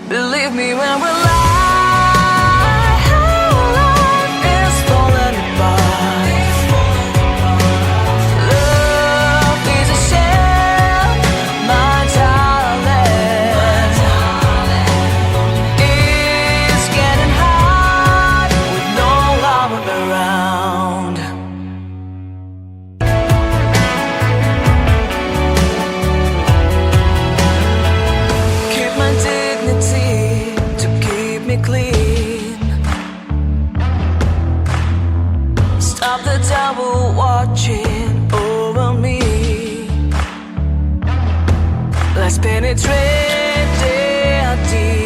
Believe me when we're live, life is falling apart. Love is a shell, my darling. It's getting hard with no love around. Keep my dignity to keep me clean. Stop the devil watching over me. Let's penetrate deep.